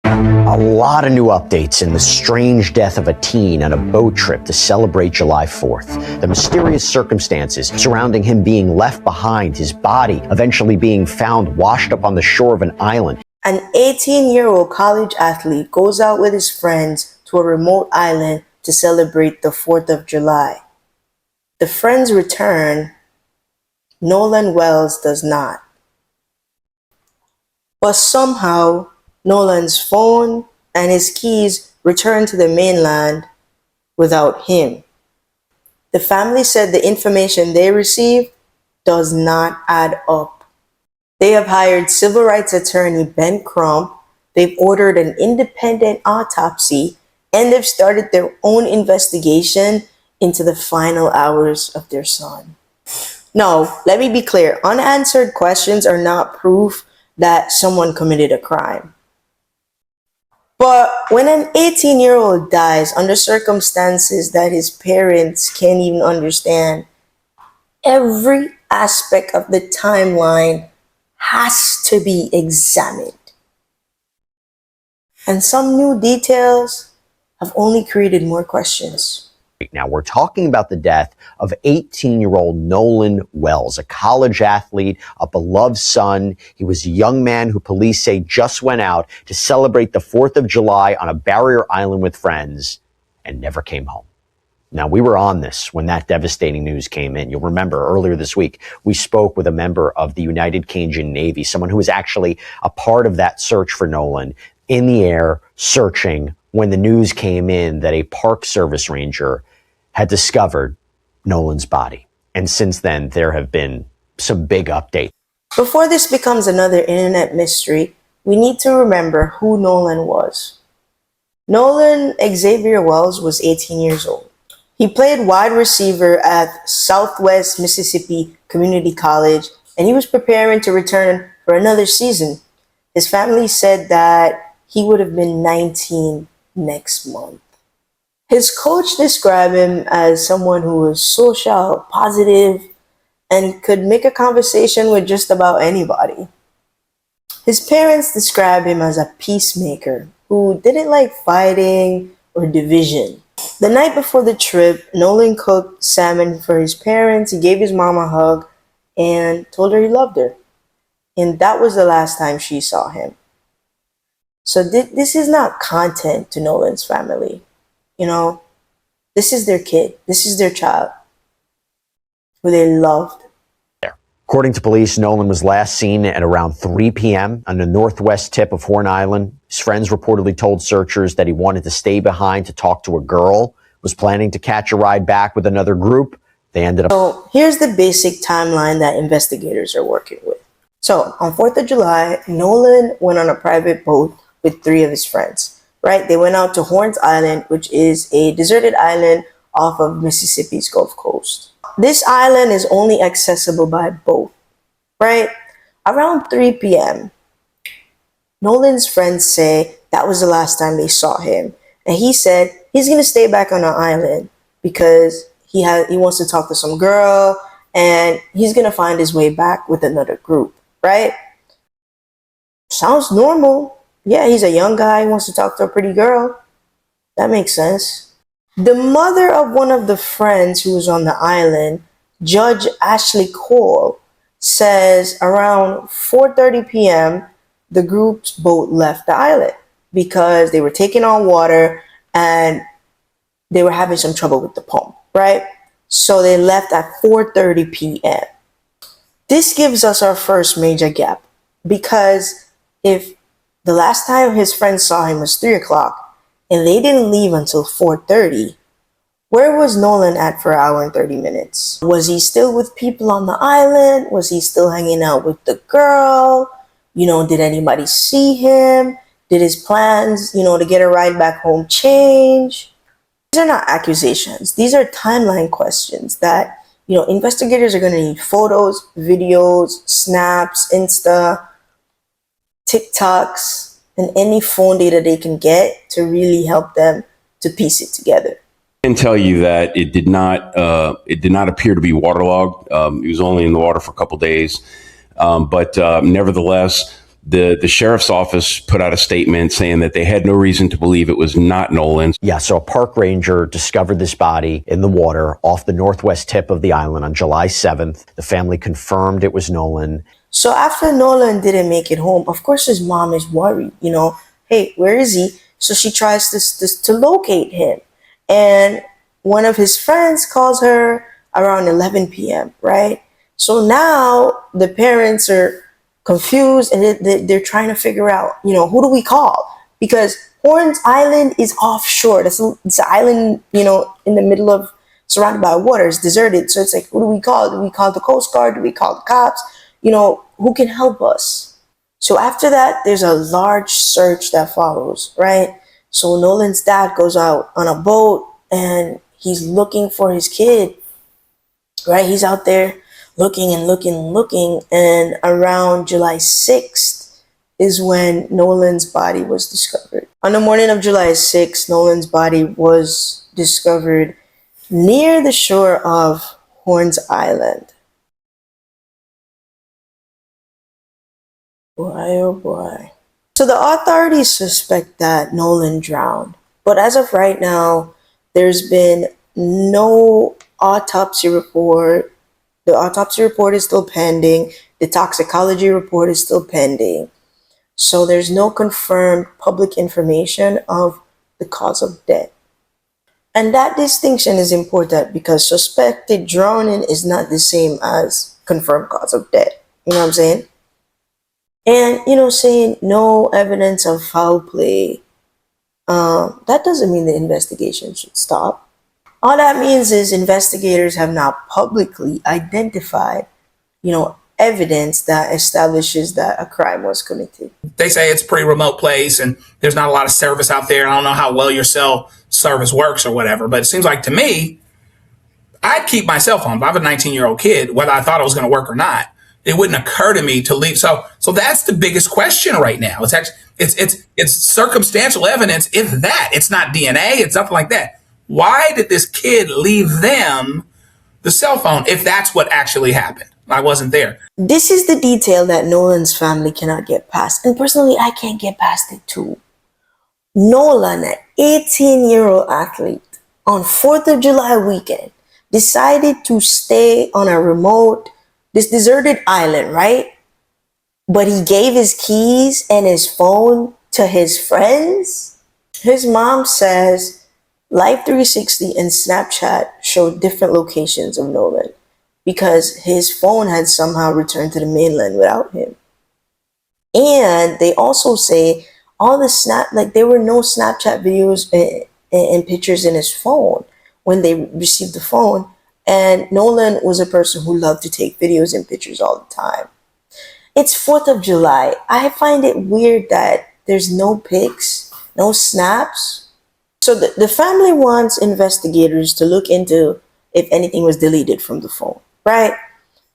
A lot of new updates in the strange death of a teen on a boat trip to celebrate July 4th. The mysterious circumstances surrounding him being left behind, his body eventually being found washed up on the shore of an island. An 18-year-old college athlete goes out with his friends to a remote island to celebrate the 4th of July. The friends return. Nolan Wells does not. But somehow, Nolan's phone and his keys return to the mainland without him. The family said the information they received does not add up. They have hired civil rights attorney Ben Crump, they've ordered an independent autopsy, and they've started their own investigation into the final hours of their son. Now, let me be clear, unanswered questions are not proof that someone committed a crime. But when an 18-year-old dies under circumstances that his parents can't even understand, every aspect of the timeline has to be examined. And some new details have only created more questions. Now, we're talking about the death of 18-year-old Nolan Wells, a college athlete, a beloved son. He was a young man who police say just went out to celebrate the 4th of July on a barrier island with friends and never came home. Now, we were on this when that devastating news came in. You'll remember earlier this week, we spoke with a member of the United Cajun Navy, someone who was actually a part of that search for Nolan, in the air searching when the news came in that a Park Service ranger had discovered Nolan's body. And since then, there have been some big updates. Before this becomes another internet mystery, we need to remember who Nolan was. Nolan Xavier Wells was 18 years old. He played wide receiver at Southwest Mississippi Community College, and he was preparing to return for another season. His family said that he would have been 19 next month. His coach described him as someone who was social, positive, and could make a conversation with just about anybody. His parents described him as a peacemaker who didn't like fighting or division. The night before the trip, Nolan cooked salmon for his parents. He gave his mom a hug and told her he loved her. And that was the last time she saw him. So this is not content to Nolan's family. You know, this is their kid. This is their child who they loved. According to police, Nolan was last seen at around 3 p.m. on the northwest tip of Horn Island. His friends reportedly told searchers that he wanted to stay behind to talk to a girl, was planning to catch a ride back with another group. They ended up... So here's the basic timeline that investigators are working with. So on 4th of July, Nolan went on a private boat with 3 of his friends. Right? They went out to Horns Island, which is a deserted island off of Mississippi's Gulf Coast. This island is only accessible by boat, right? Around 3 p.m., Nolan's friends say that was the last time they saw him. And he said he's going to stay back on the island because he wants to talk to some girl and he's going to find his way back with another group, right? Sounds normal. Yeah, he's a young guy, wants to talk to a pretty girl. That makes sense. The mother of one of the friends who was on the island, Judge Ashley Cole, says around 4:30 p.m., the group's boat left the island because they were taking on water and they were having some trouble with the pump, right? So they left at 4:30 p.m. This gives us our first major gap because if the last time his friends saw him was 3 o'clock and they didn't leave until 4:30, where was Nolan at for an hour and 30 minutes? Was he still with people on the island? Was he still hanging out with the girl? You know, did anybody see him? Did his plans, to get a ride back home change? These are not accusations. These are timeline questions that, investigators are going to need photos, videos, snaps, Insta, TikToks, and any phone data they can get to really help them to piece it together. I can tell you that it did not appear to be waterlogged. It was only in the water for a couple days. But nevertheless, The sheriff's office put out a statement saying that they had no reason to believe it was not Nolan. Yeah, so a park ranger discovered this body in the water off the northwest tip of the island on July 7th. The family confirmed it was Nolan. So after Nolan didn't make it home, of course his mom is worried, hey, where is he? So she tries to locate him. And one of his friends calls her around 11 p.m., right? So now the parents are confused and they're trying to figure out, who do we call? Because Horns Island is offshore. It's an island, in the middle of, surrounded by water. It's deserted. So it's like, who do we call? Do we call the Coast Guard? Do we call the cops? Who can help us? So after that, there's a large search that follows, right? So Nolan's dad goes out on a boat and he's looking for his kid, right? He's out there looking and looking and looking. And around July 6th is when Nolan's body was discovered. On the morning of July 6th, Nolan's body was discovered near the shore of Horns Island. Boy, oh boy. So the authorities suspect that Nolan drowned. But as of right now, there's been no autopsy report. The autopsy report is still pending. The toxicology report is still pending. So there's no confirmed public information of the cause of death. And that distinction is important because suspected drowning is not the same as confirmed cause of death. You know what I'm saying? And, saying no evidence of foul play, that doesn't mean the investigation should stop. All that means is investigators have not publicly identified, evidence that establishes that a crime was committed. They say it's a pretty remote place and there's not a lot of service out there. I don't know how well your cell service works or whatever, but it seems like to me, I'd keep my cell phone. If I have a 19-year-old kid, whether I thought it was going to work or not, it wouldn't occur to me to leave. So that's the biggest question right now. It's actually, it's circumstantial evidence. If that, it's not DNA, it's nothing like that. Why did this kid leave them the cell phone if that's what actually happened? I wasn't there. This is the detail that Nolan's family cannot get past. And personally, I can't get past it too. Nolan, an 18-year-old athlete, on 4th of July weekend, decided to stay on a this deserted island, right? But he gave his keys and his phone to his friends. His mom says Life 360 and Snapchat showed different locations of Nolan because his phone had somehow returned to the mainland without him. And they also say there were no Snapchat videos and pictures in his phone when they received the phone. And Nolan was a person who loved to take videos and pictures all the time. It's 4th of July. I find it weird that there's no pics, no snaps. So the family wants investigators to look into if anything was deleted from the phone, right?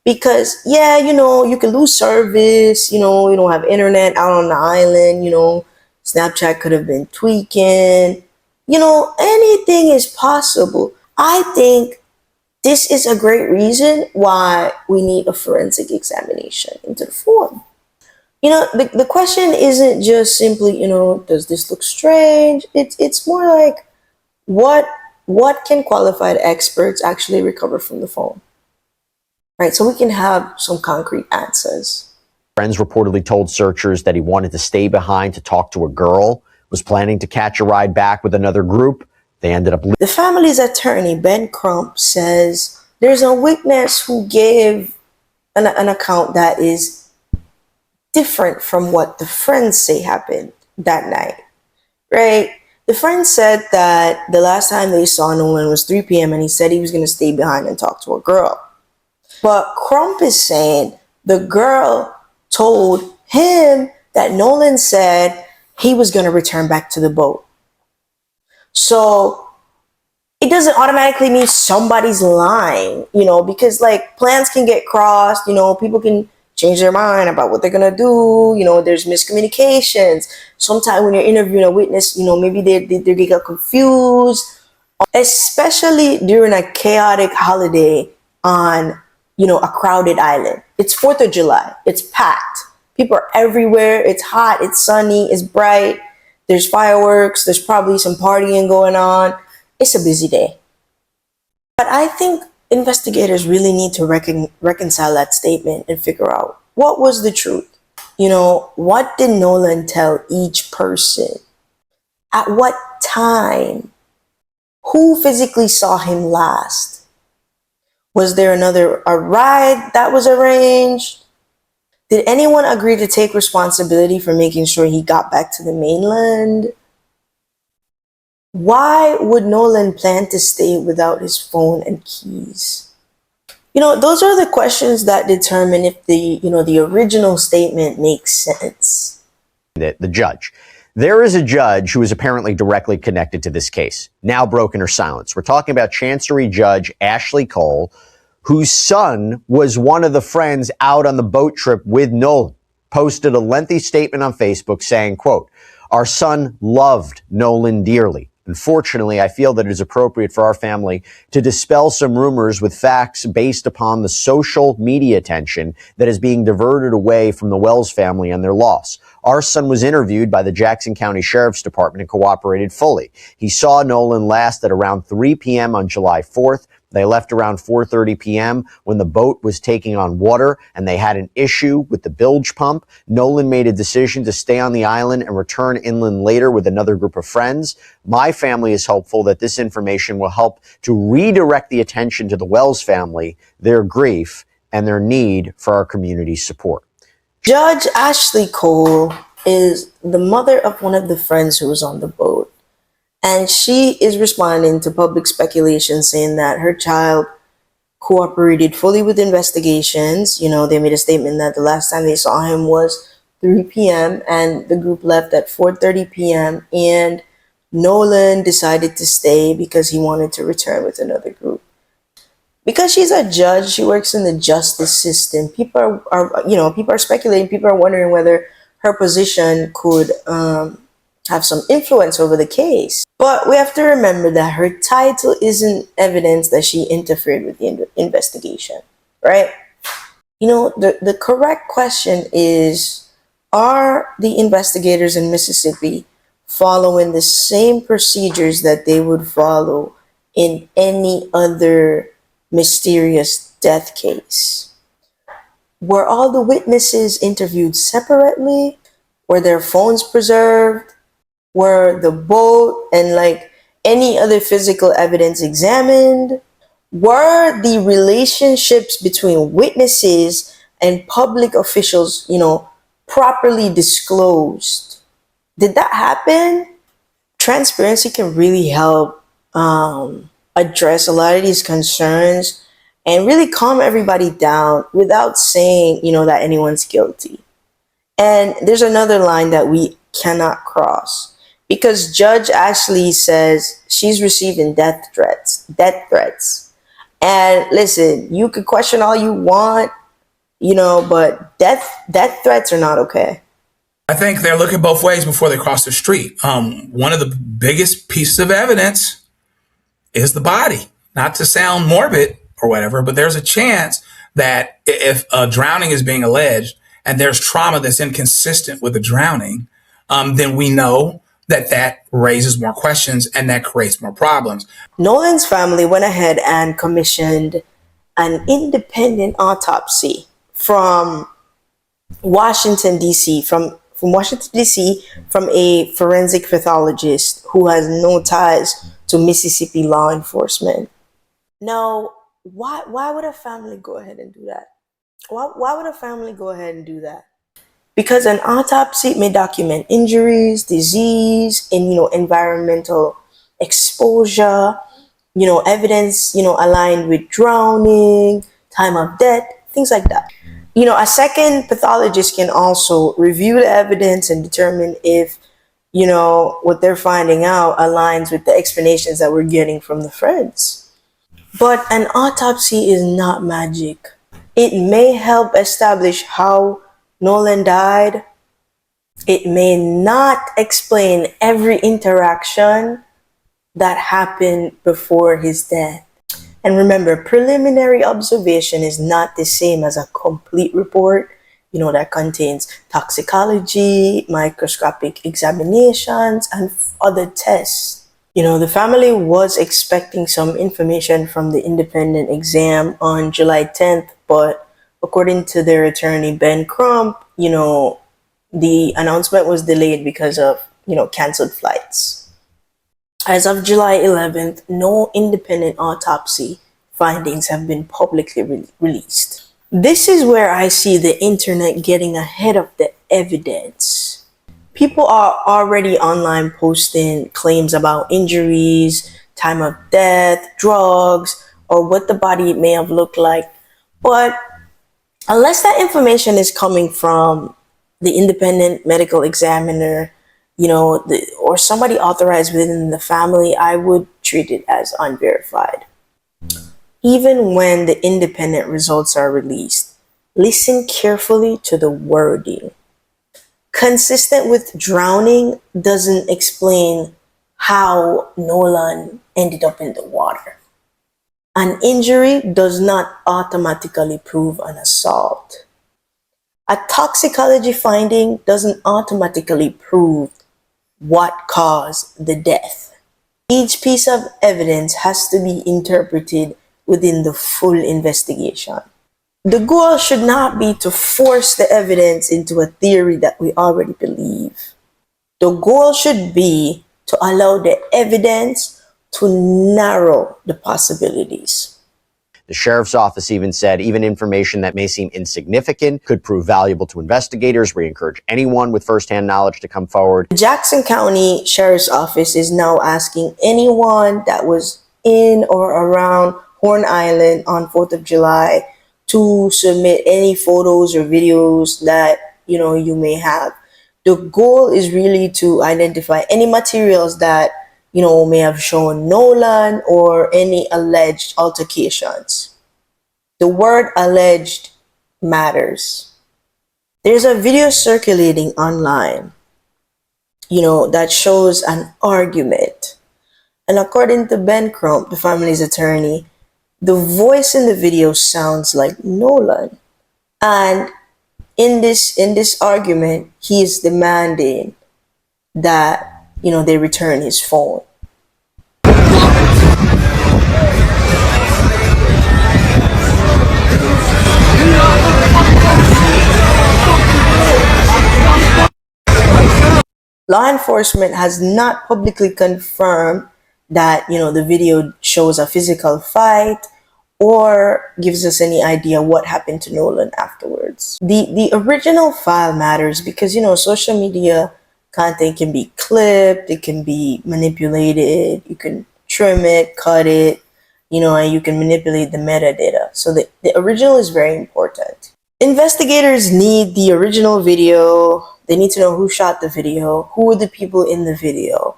Because, you can lose service, you don't have internet out on the island, Snapchat could have been tweaking, anything is possible. I think this is a great reason why we need a forensic examination into the phone. The question isn't just simply, does this look strange? It's more like what can qualified experts actually recover from the phone? Right, so we can have some concrete answers. Friends reportedly told searchers that he wanted to stay behind to talk to a girl, was planning to catch a ride back with another group. They ended up... The family's attorney, Ben Crump, says there's a witness who gave an account that is different from what the friends say happened that night, right? The friends said that the last time they saw Nolan was 3 p.m. and he said he was going to stay behind and talk to a girl. But Crump is saying the girl told him that Nolan said he was going to return back to the boat. So it doesn't automatically mean somebody's lying, because plans can get crossed, people can change their mind about what they're going to do. There's miscommunications. Sometimes when you're interviewing a witness, maybe they get confused, especially during a chaotic holiday on, a crowded island. It's 4th of July. It's packed. People are everywhere. It's hot, it's sunny, it's bright. There's fireworks. There's probably some partying going on. It's a busy day. But I think investigators really need to reconcile that statement and figure out what was the truth. What did Nolan tell each person? At what time? Who physically saw him last? Was there a ride that was arranged? Did anyone agree to take responsibility for making sure he got back to the mainland? Why would Nolan plan to stay without his phone and keys? Those are the questions that determine if the original statement makes sense. The judge. There is a judge who is apparently directly connected to this case, now broken her silence. We're talking about Chancery Judge Ashley Cole, whose son was one of the friends out on the boat trip with Nolan, posted a lengthy statement on Facebook saying, quote, "Our son loved Nolan dearly. Unfortunately, I feel that it is appropriate for our family to dispel some rumors with facts based upon the social media attention that is being diverted away from the Wells family and their loss. Our son was interviewed by the Jackson County Sheriff's Department and cooperated fully. He saw Nolan last at around 3 p.m. on July 4th. They left around 4:30 p.m. when the boat was taking on water and they had an issue with the bilge pump. Nolan made a decision to stay on the island and return inland later with another group of friends. My family is hopeful that this information will help to redirect the attention to the Wells family, their grief, and their need for our community's support." Judge Ashley Cole is the mother of one of the friends who was on the boat. And she is responding to public speculation saying that her child cooperated fully with investigations. They made a statement that the last time they saw him was 3 p.m. and the group left at 4:30 p.m. and Nolan decided to stay because he wanted to return with another group. Because she's a judge, she works in the justice system. People are speculating, people are wondering whether her position could have some influence over the case. But we have to remember that her title isn't evidence that she interfered with the investigation, right? The correct question is, are the investigators in Mississippi following the same procedures that they would follow in any other mysterious death case? Were all the witnesses interviewed separately? Were their phones preserved? Were the boat and any other physical evidence examined? Were the relationships between witnesses and public officials, properly disclosed? Did that happen? Transparency can really help address a lot of these concerns and really calm everybody down without saying, that anyone's guilty. And there's another line that we cannot cross. Because Judge Ashley says she's receiving death threats. And listen, you could question all you want, but death threats are not okay. I think they're looking both ways before they cross the street. One of the biggest pieces of evidence is the body. Not to sound morbid or whatever, but there's a chance that if a drowning is being alleged and there's trauma that's inconsistent with the drowning, then we know that raises more questions and that creates more problems. Nolan's family went ahead and commissioned an independent autopsy from Washington, D.C., from a forensic pathologist who has no ties to Mississippi law enforcement. Now, why would a family go ahead and do that? Why would a family go ahead and do that? Because an autopsy may document injuries, disease, and environmental exposure, evidence, aligned with drowning, time of death, things like that. A second pathologist can also review the evidence and determine if, what they're finding out aligns with the explanations that we're getting from the friends. But an autopsy is not magic. It may help establish how Nolan died. It may not explain every interaction that happened before his death. And remember, preliminary observation is not the same as a complete report. that contains toxicology, microscopic examinations, and other tests. The family was expecting some information from the independent exam on July 10th, but according to their attorney, Ben Crump, the announcement was delayed because of, canceled flights. As of July 11th, no independent autopsy findings have been publicly released. This is where I see the internet getting ahead of the evidence. People are already online posting claims about injuries, time of death, drugs, or what the body may have looked like. But unless that information is coming from the independent medical examiner, or somebody authorized within the family, I would treat it as unverified. Even when the independent results are released, listen carefully to the wording. Consistent with drowning doesn't explain how Nolan ended up in the water. An injury does not automatically prove an assault. A toxicology finding doesn't automatically prove what caused the death. Each piece of evidence has to be interpreted within the full investigation. The goal should not be to force the evidence into a theory that we already believe. The goal should be to allow the evidence to narrow the possibilities. The sheriff's office even said even information that may seem insignificant could prove valuable to investigators. We encourage anyone with firsthand knowledge to come forward. The Jackson County Sheriff's Office is now asking anyone that was in or around Horn Island on 4th of July to submit any photos or videos that you may have. The goal is really to identify any materials that may have shown Nolan or any alleged altercations. The word alleged matters. There's a video circulating online, that shows an argument. And according to Ben Crump, the family's attorney, the voice in the video sounds like Nolan. And in this argument, he is demanding that they return his phone. Law enforcement has not publicly confirmed that the video shows a physical fight or gives us any idea what happened to Nolan afterwards. The original file matters because social media content can be clipped, it can be manipulated, you can trim it, cut it, and you can manipulate the metadata. So the original is very important. Investigators need the original video. They need to know who shot the video, who are the people in the video,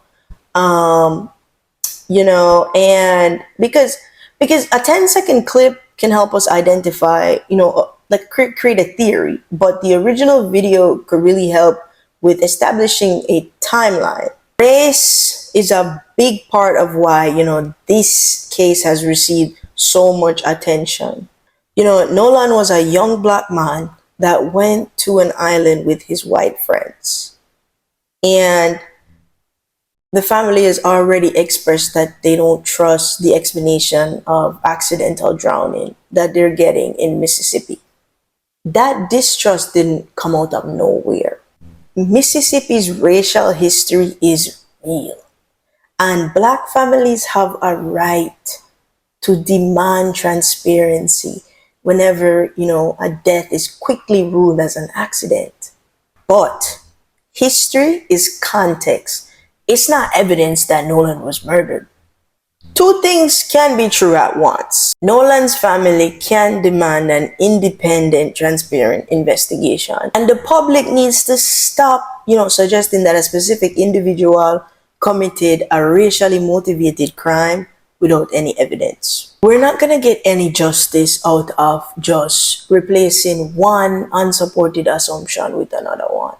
and because a 10-second clip can help us identify, create a theory, but the original video could really help with establishing a timeline. Race is a big part of why, this case has received so much attention. Nolan was a young black man that went to an island with his white friends. And the family has already expressed that they don't trust the explanation of accidental drowning that they're getting in Mississippi. That distrust didn't come out of nowhere. Mississippi's racial history is real, and black families have a right to demand transparency whenever, a death is quickly ruled as an accident. But history is context. It's not evidence that Nolan was murdered. Two things can be true at once. Nolan's family can demand an independent, transparent investigation. And the public needs to stop, suggesting that a specific individual committed a racially motivated crime without any evidence. We're not going to get any justice out of just replacing one unsupported assumption with another one.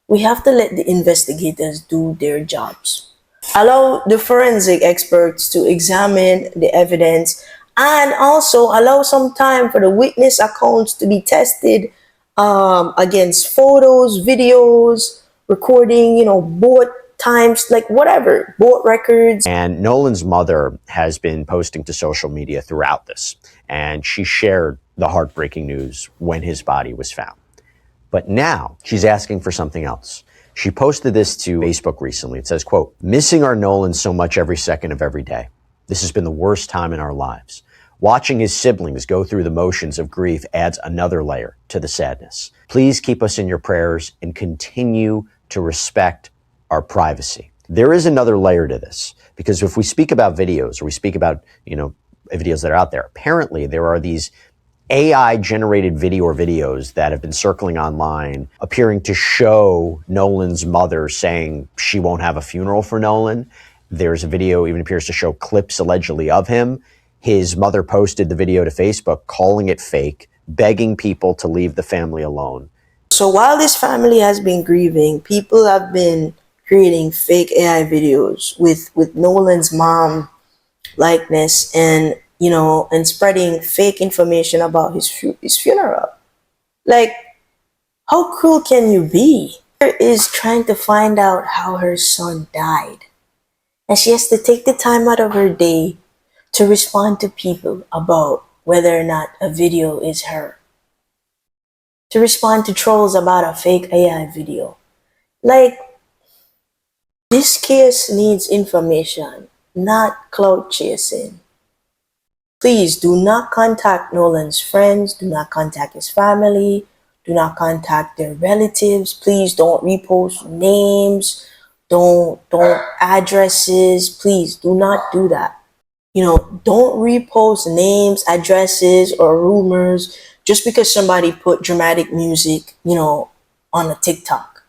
We have to let the investigators do their jobs. Allow the forensic experts to examine the evidence, and also allow some time for the witness accounts to be tested against photos, videos, recording, boat times, like whatever, boat records. And Nolan's mother has been posting to social media throughout this, and she shared the heartbreaking news when his body was found. But now she's asking for something else. She posted this to Facebook recently. It says, quote, "Missing our Nolan so much every second of every day. This has been the worst time in our lives. Watching his siblings go through the motions of grief adds another layer to the sadness. Please keep us in your prayers and continue to respect our privacy." There is another layer to this, because if we speak about videos, or we speak about, videos that are out there, apparently there are these AI generated videos that have been circling online appearing to show Nolan's mother saying she won't have a funeral for Nolan. There's a video even appears to show clips allegedly of him. His mother posted the video to Facebook, calling it fake, begging people to leave the family alone. So while this family has been grieving, people have been creating fake AI videos with Nolan's mom likeness, and and spreading fake information about his funeral. Like, how cruel can you be? Her is trying to find out how her son died, and she has to take the time out of her day to respond to people about whether or not a video is her, to respond to trolls about a fake AI video. Like, this case needs information, not clout chasing. Please do not contact Nolan's friends, do not contact his family, do not contact their relatives. Please don't repost names, don't addresses. Please do not do that. Don't repost names, addresses, or rumors just because somebody put dramatic music, on a TikTok.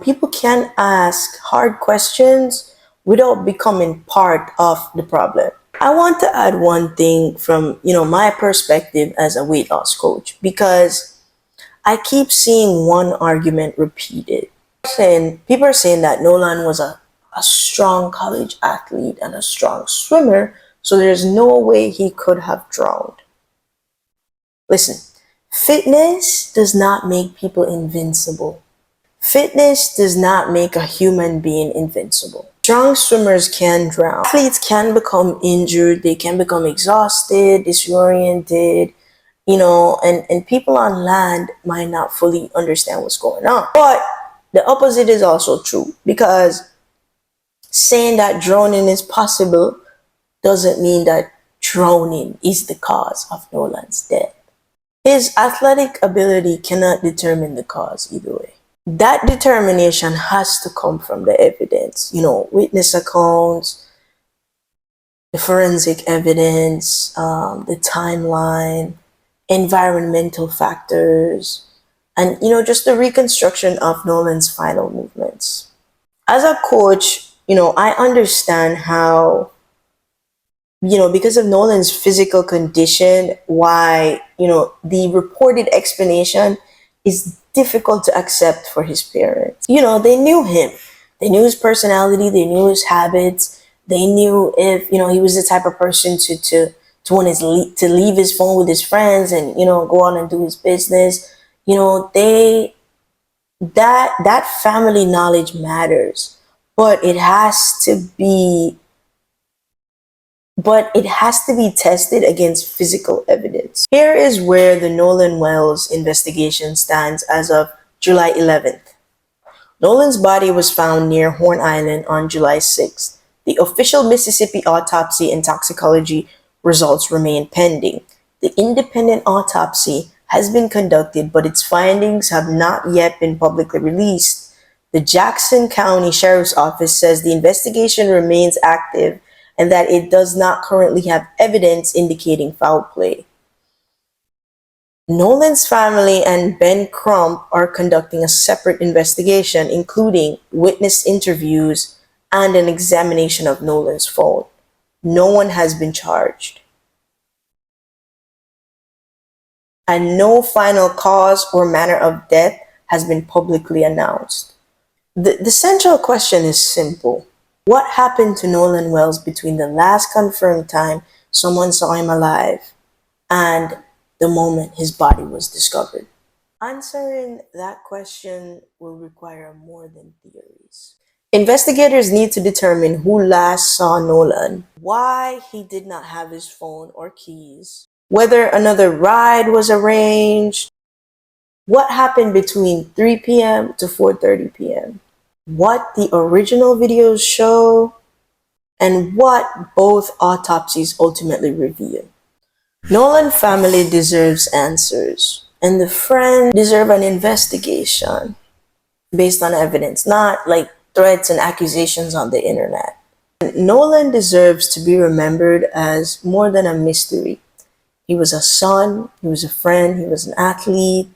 People can ask hard questions without becoming part of the problem. I want to add one thing from, my perspective as a weight loss coach, because I keep seeing one argument repeated. People are saying that Nolan was a strong college athlete and a strong swimmer, so there's no way he could have drowned. Listen, fitness does not make people invincible. Fitness does not make a human being invincible. Strong swimmers can drown. Athletes can become injured. They can become exhausted, disoriented, and people on land might not fully understand what's going on. But the opposite is also true, because saying that drowning is possible doesn't mean that drowning is the cause of Nolan's death. His athletic ability cannot determine the cause either way. That determination has to come from the evidence, witness accounts, the forensic evidence, the timeline, environmental factors, and, just the reconstruction of Nolan's final movements. As a coach, I understand how, because of Nolan's physical condition, why, the reported explanation is difficult to accept for his parents. They knew him. They knew his personality. They knew his habits. They knew if, he was the type of person to want to leave his phone with his friends and, go out and do his business. That family knowledge matters, but it has to be tested against physical evidence. Here is where the Nolan Wells investigation stands as of July 11th. Nolan's body was found near Horn Island on July 6th. The official Mississippi autopsy and toxicology results remain pending. The independent autopsy has been conducted, but its findings have not yet been publicly released. The Jackson County Sheriff's Office says the investigation remains active and that it does not currently have evidence indicating foul play. Nolan's family and Ben Crump are conducting a separate investigation, including witness interviews and an examination of Nolan's phone. No one has been charged. And no final cause or manner of death has been publicly announced. The central question is simple. What happened to Nolan Wells between the last confirmed time someone saw him alive and the moment his body was discovered? Answering that question will require more than theories. Investigators need to determine who last saw Nolan, why he did not have his phone or keys, whether another ride was arranged, what happened between 3 p.m. to 4:30 p.m., what the original videos show, and what both autopsies ultimately reveal. Nolan family deserves answers, and the friends deserve an investigation based on evidence, not like threats and accusations on the internet. Nolan deserves to be remembered as more than a mystery. He was a son, he was a friend, he was an athlete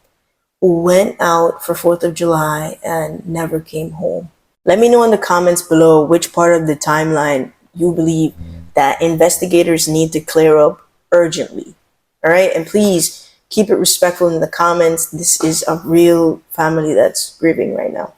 who went out for 4th of July and never came home. Let me know in the comments below which part of the timeline you believe that investigators need to clear up urgently. All right, and please keep it respectful in the comments. This is a real family that's grieving right now.